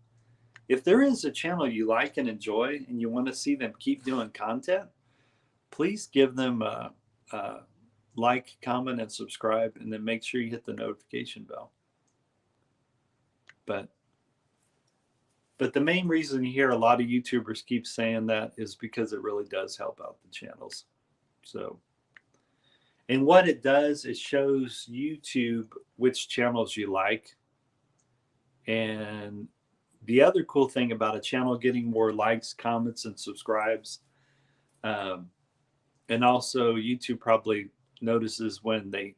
if there is a channel you like and enjoy and you want to see them keep doing content, please give them a like, comment, and subscribe, and then make sure you hit the notification bell. But But the main reason you hear a lot of YouTubers keep saying that is because it really does help out the channels. So, and what it does, it shows YouTube which channels you like. And the other cool thing about a channel getting more likes, comments, and subscribes, and also YouTube probably notices when the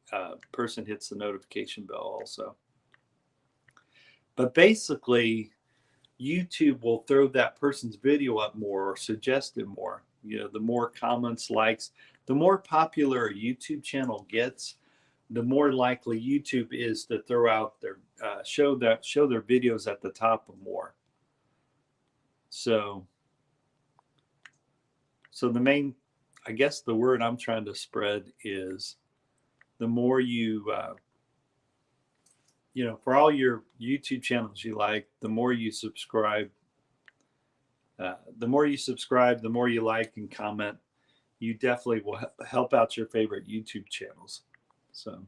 person hits the notification bell also. But basically, YouTube will throw that person's video up more or suggest it more. You know, the more comments, likes, the more popular a YouTube channel gets, the more likely YouTube is to throw out their show their videos at the top of more. So the main, I guess the word I'm trying to spread is the more you you know, for all your YouTube channels you like, the more you subscribe, the more you like and comment, you definitely will help out your favorite YouTube channels. So,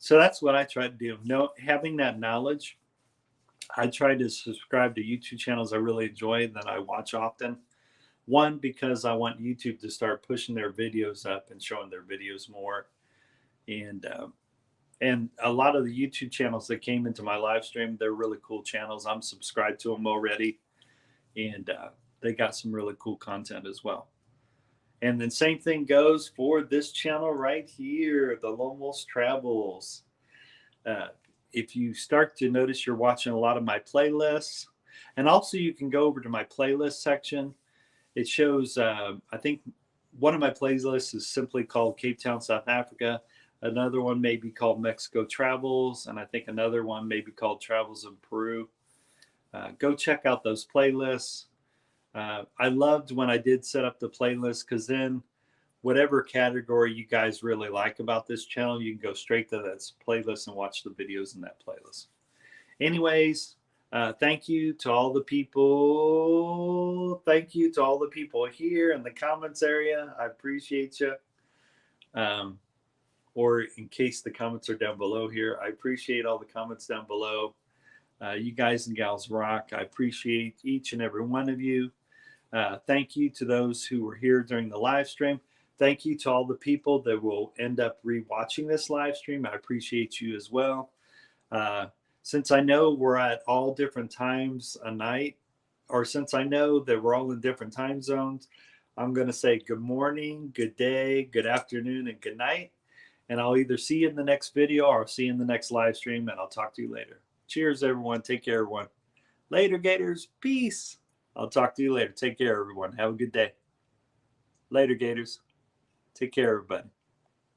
so that's what I try to do. Having that knowledge, I try to subscribe to YouTube channels I really enjoy that I watch often. One, because I want YouTube to start pushing their videos up and showing their videos more. And a lot of the YouTube channels that came into my live stream, they're really cool channels. I'm subscribed to them already, and they got some really cool content as well. And then same thing goes for this channel right here, the Lone Wolf's Travels. If you start to notice you're watching a lot of my playlists, and also you can go over to my playlist section. It shows, I think one of my playlists is simply called Cape Town, South Africa. Another one may be called Mexico Travels, and I think another one may be called Travels in Peru. Go check out those playlists. I loved when I did set up the playlist, because then whatever category you guys really like about this channel, you can go straight to that playlist and watch the videos in that playlist. Anyways, thank you to all the people. Thank you to all the people here in the comments area. I appreciate you. Or in case the comments are down below here, I appreciate all the comments down below. You guys and gals rock. I appreciate each and every one of you. Thank you to those who were here during the live stream. Thank you to all the people that will end up rewatching this live stream. I appreciate you as well. Since I know we're at all different times a night, or since I know that we're all in different time zones, I'm going to say good morning, good day, good afternoon, and good night. And I'll either see you in the next video or see you in the next live stream, and I'll talk to you later. Cheers, everyone. Take care, everyone. Later, Gators. Peace. I'll talk to you later. Take care, everyone. Have a good day. Later, Gators. Take care, everybody.